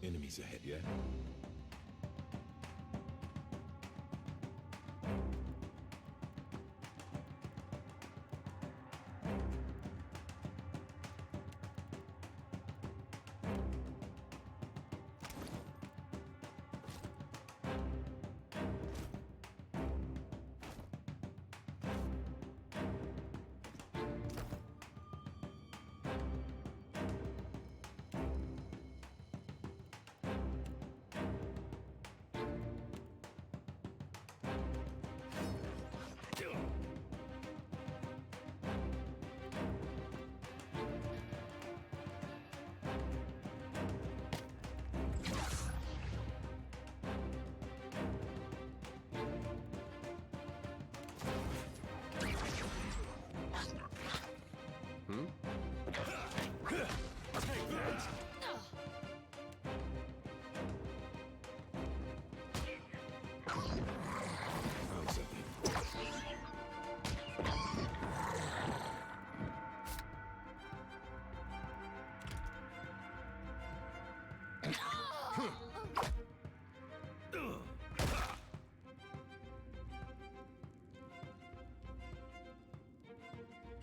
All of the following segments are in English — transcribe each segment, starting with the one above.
Enemies ahead, yeah?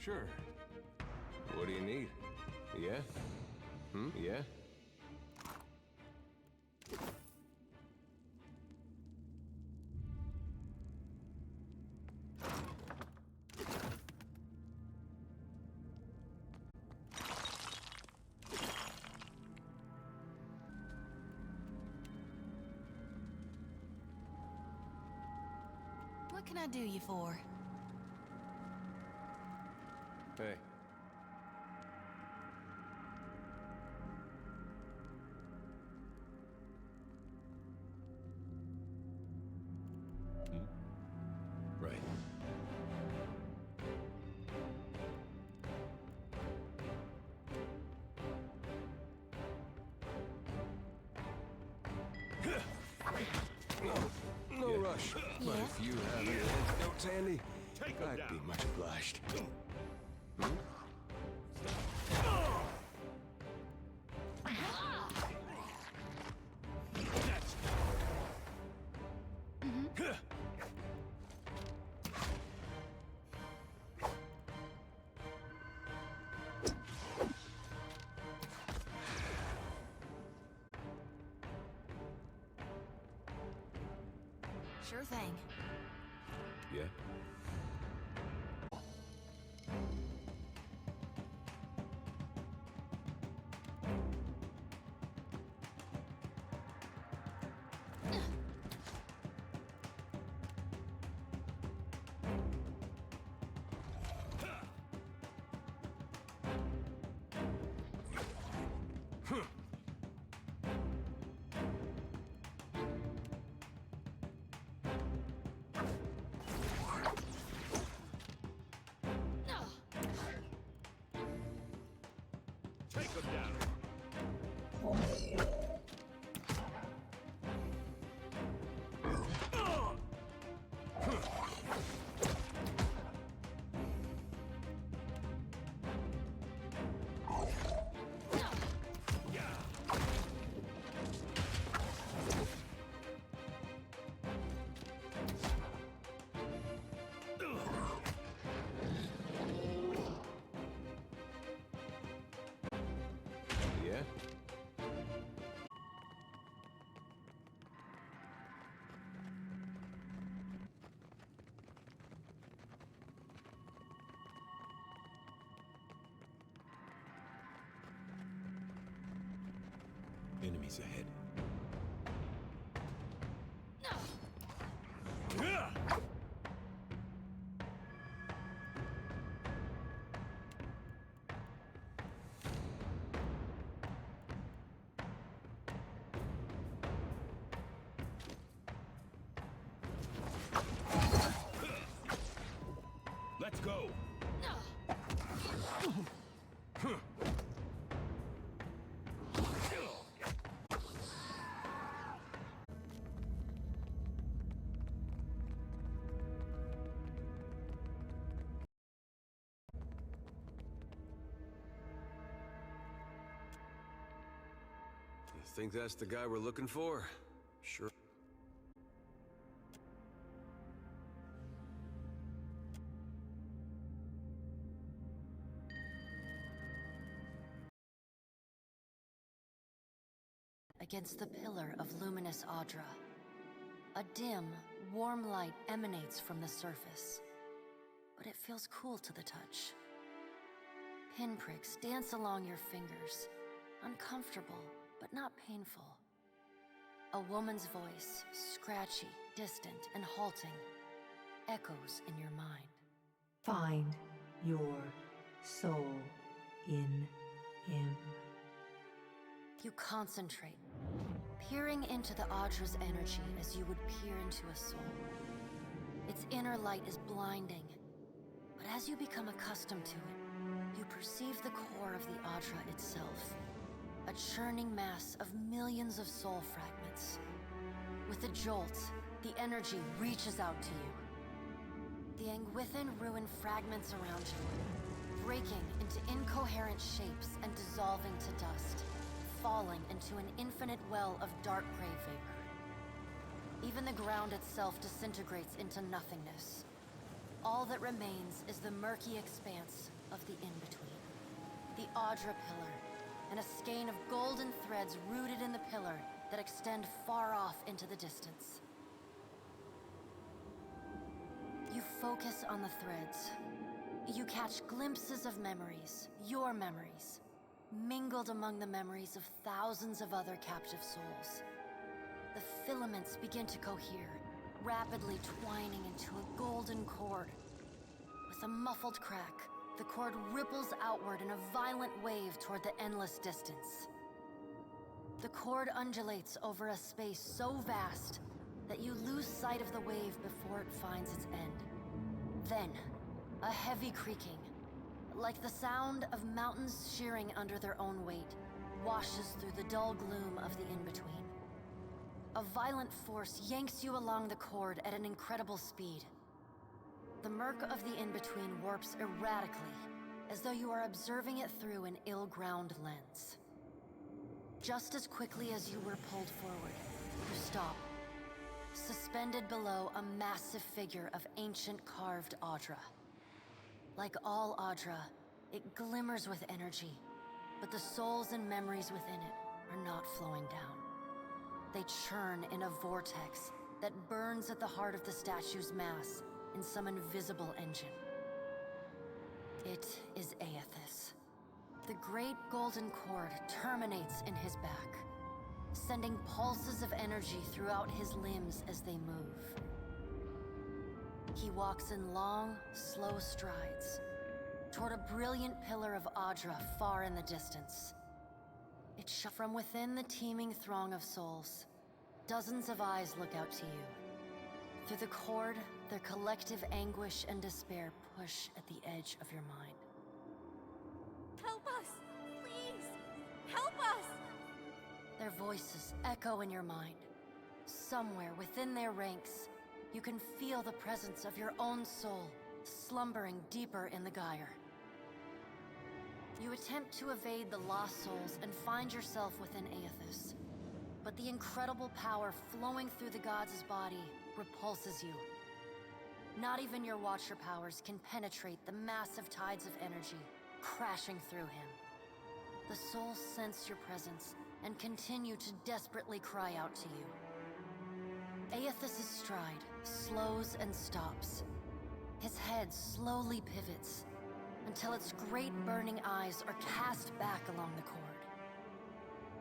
Sure. What do you need? Yeah? Yeah? What can I do you for? Hey. Right. No rush. But if you have any antidotes handy, I'd be much obliged. Sure thing. Yeah? Take them down. Yeah? Enemies ahead. Let's go. think that's the guy we're looking for? Sure. Against the pillar of luminous Audra. A dim, warm light emanates from the surface, but it feels cool to the touch. Pinpricks dance along your fingers, uncomfortable, but not painful. A woman's voice, scratchy, distant, and halting, echoes in your mind. Find your soul in him. You concentrate, peering into the Audra's energy as you would peer into a soul. Its inner light is blinding, but as you become accustomed to it, you perceive the core of the Audra itself, a churning mass of millions of soul fragments. With a jolt, the energy reaches out to you. The Anguithan ruin fragments around you, breaking into incoherent shapes and dissolving to dust, falling into an infinite well of dark gray vapor. Even the ground itself disintegrates into nothingness. All that remains is the murky expanse of the in-between. The Audra Pillar, and a skein of golden threads rooted in the pillar that extend far off into the distance. You focus on the threads. You catch glimpses of memories, your memories, mingled among the memories of thousands of other captive souls. The filaments begin to cohere, rapidly twining into a golden cord. With a muffled crack, the cord ripples outward in a violent wave toward the endless distance. The cord undulates over a space so vast that you lose sight of the wave before it finds its end. Then, a heavy creaking, like the sound of mountains shearing under their own weight, washes through the dull gloom of the in-between. A violent force yanks you along the cord at an incredible speed. The murk of the in-between warps erratically, as though you are observing it through an ill-ground lens. Just as quickly as you were pulled forward, you stop, suspended below a massive figure of ancient carved Audra. Like all Audra, it glimmers with energy, but the souls and memories within it are not flowing down. They churn in a vortex that burns at the heart of the statue's mass in some invisible engine. It is Aethys. The great golden cord terminates in his back, sending pulses of energy throughout his limbs as they move. He walks in long, slow strides toward a brilliant pillar of Audra far in the distance. It shines from within the teeming throng of souls. Dozens of eyes look out to you. Through the cord, their collective anguish and despair push at the edge of your mind. Help us! Please! Help us! Their voices echo in your mind. Somewhere within their ranks, you can feel the presence of your own soul, slumbering deeper in the gyre. You attempt to evade the lost souls and find yourself within Aethys. But the incredible power flowing through the god's body repulses you. Not even your Watcher powers can penetrate the massive tides of energy crashing through him. The souls sense your presence and continue to desperately cry out to you. Aethys' stride slows and stops. His head slowly pivots until its great burning eyes are cast back along the cord.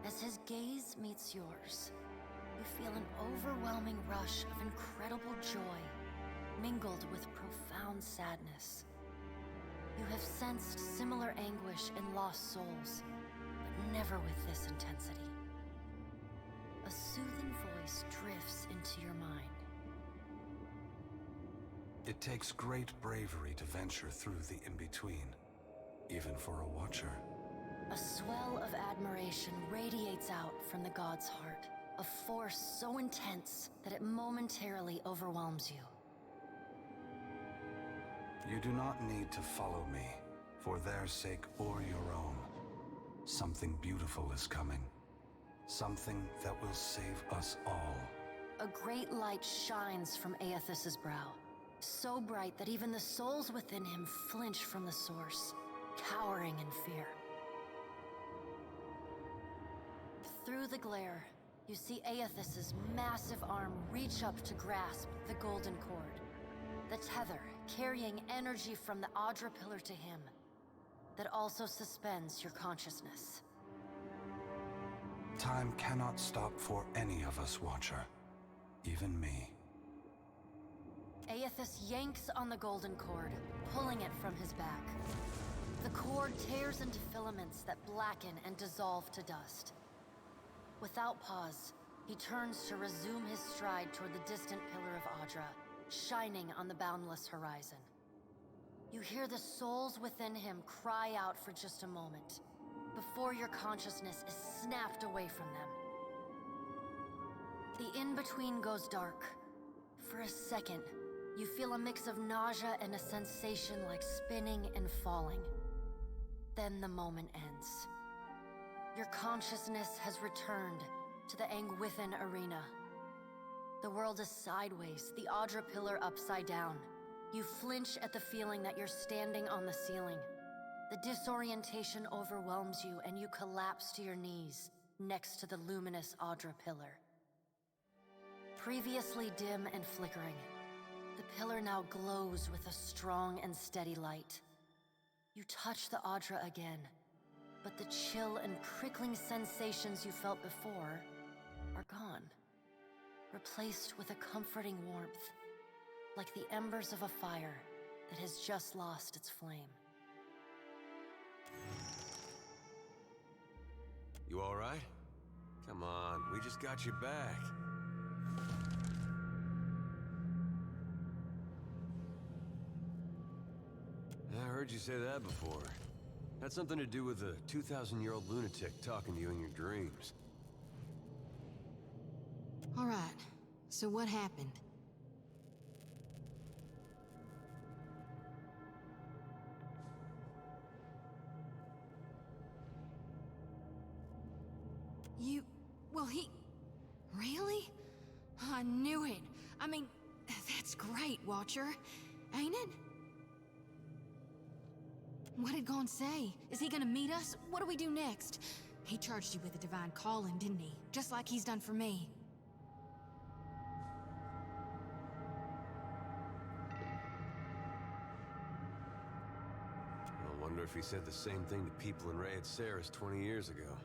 As his gaze meets yours, you feel an overwhelming rush of incredible joy mingled with profound sadness. You have sensed similar anguish in lost souls, but never with this intensity. A soothing voice drifts into your mind. It takes great bravery to venture through the in-between, even for a Watcher. A swell of admiration radiates out from the god's heart, a force so intense that it momentarily overwhelms you. You do not need to follow me, for their sake or your own. Something beautiful is coming. Something that will save us all. A great light shines from Aethys's brow, so bright that even the souls within him flinch from the source, cowering in fear. Through the glare, you see Aethys's massive arm reach up to grasp the golden cord. The tether carrying energy from the Adra pillar to him, that also suspends your consciousness. Time cannot stop for any of us, Watcher. Even me. Aethys yanks on the golden cord, pulling it from his back. The cord tears into filaments that blacken and dissolve to dust. Without pause, he turns to resume his stride toward the distant pillar of Adra, shining on the boundless horizon. You hear the souls within him cry out for just a moment, before your consciousness is snapped away from them. The in-between goes dark. For a second, you feel a mix of nausea and a sensation like spinning and falling. Then the moment ends. Your consciousness has returned to the Angwithan arena. The world is sideways, the Adra pillar upside down. You flinch at the feeling that you're standing on the ceiling. The disorientation overwhelms you and you collapse to your knees next to the luminous Adra pillar. Previously dim and flickering, the pillar now glows with a strong and steady light. You touch the Adra again, but the chill and prickling sensations you felt before are gone, replaced with a comforting warmth, like the embers of a fire that has just lost its flame. You all right? Come on, we just got you back. I heard you say that before. Had something to do with a 2,000-year-old lunatic talking to you in your dreams. All right, so what happened? Really? I knew it. I mean, that's great, Watcher. Ain't it? What did Gon say? Is he gonna meet us? What do we do next? He charged you with a divine calling, didn't he? Just like he's done for me. I wonder if he said the same thing to people in Rayed Saris 20 years ago.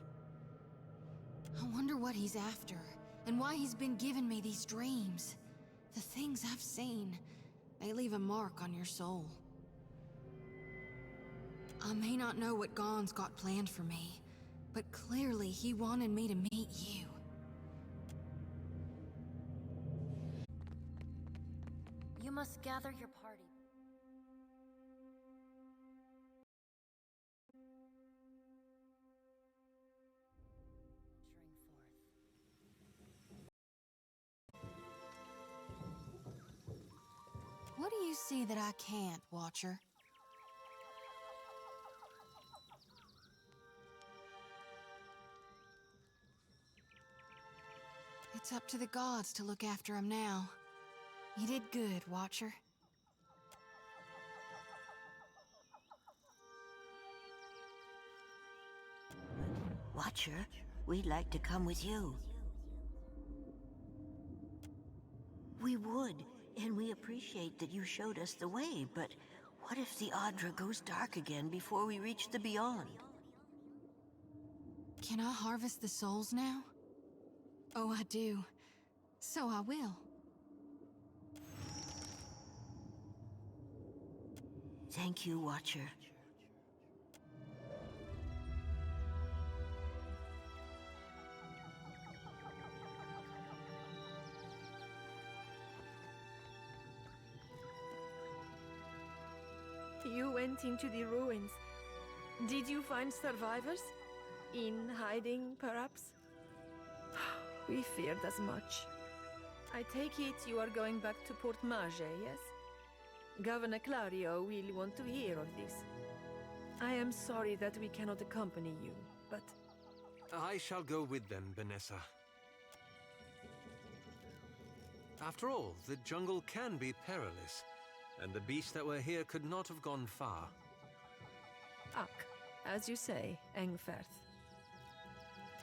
I wonder what he's after, and why he's been giving me these dreams. The things I've seen, they leave a mark on your soul. I may not know what Gon's got planned for me, but clearly he wanted me to meet you. You must gather your party. What do you see that I can't, Watcher? It's up to the gods to look after him now. You did good, Watcher. Watcher, we'd like to come with you. We would, and we appreciate that you showed us the way, but what if the Adra goes dark again before we reach the Beyond? Can I harvest the souls now? Oh, I do. So I will. Thank you, Watcher. You went into the ruins. Did you find survivors? In hiding, perhaps? We feared as much. I take it you are going back to Port Mage, yes? Governor Clario will want to hear of this. I am sorry that we cannot accompany you, but I shall go with them, Vanessa. After all, the jungle can be perilous, and the beasts that were here could not have gone far. Ak, as you say, Engferth.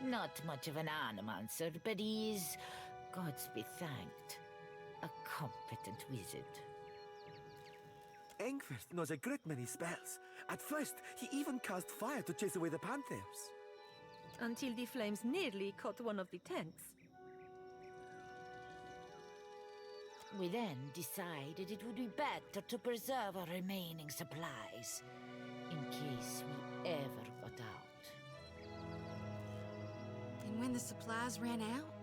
Not much of an animancer, but he is, gods be thanked, a competent wizard. Engferth knows a great many spells. At first, he even cast fire to chase away the panthers. Until the flames nearly caught one of the tents. We then decided it would be better to preserve our remaining supplies, in case we ever got out. And when the supplies ran out?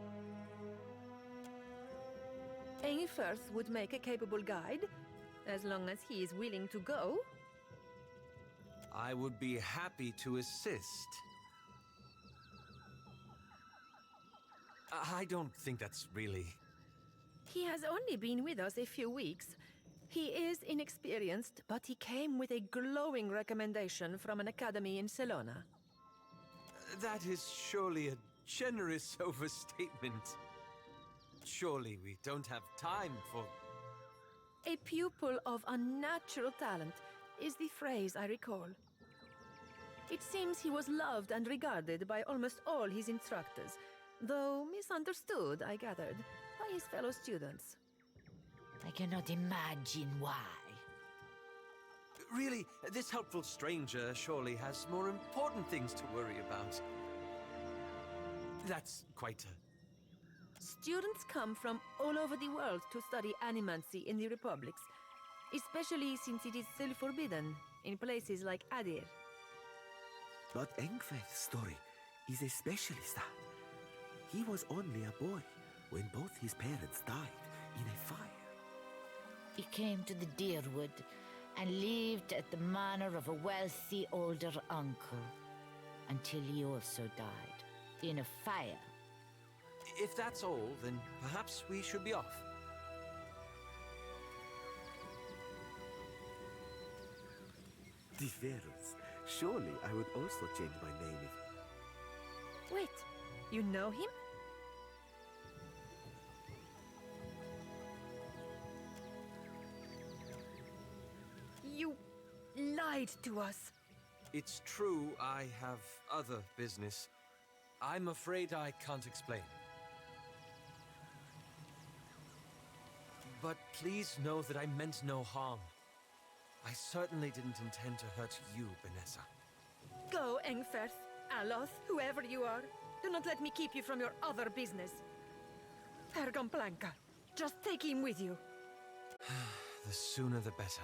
Engferth would make a capable guide, as long as he is willing to go. I would be happy to assist. I don't think that's really... He has only been with us a few weeks. He is inexperienced, but he came with a glowing recommendation from an academy in Selona. That is surely a generous overstatement. Surely we don't have time for... A pupil of unnatural talent is the phrase I recall. It seems he was loved and regarded by almost all his instructors, though misunderstood, I gathered, by his fellow students. I cannot imagine why. Really, this helpful stranger surely has more important things to worry about. That's quite a... Students come from all over the world to study animancy in the republics, especially since it is still forbidden in places like Adir. But Engferth's story is especially sad. He was only a boy when both his parents died in a fire. He came to the Deerwood and lived at the manor of a wealthy older uncle until he also died in a fire. If that's all, then perhaps we should be off. Difference. Surely I would also change my name if... Wait, you know him? You lied to us. It's true I have other business. I'm afraid I can't explain. But please know that I meant no harm. I certainly didn't intend to hurt you, Vanessa. Go, Engferth, Aloth, whoever you are. Do not let me keep you from your other business. Pergam Blanca, just take him with you. The sooner the better.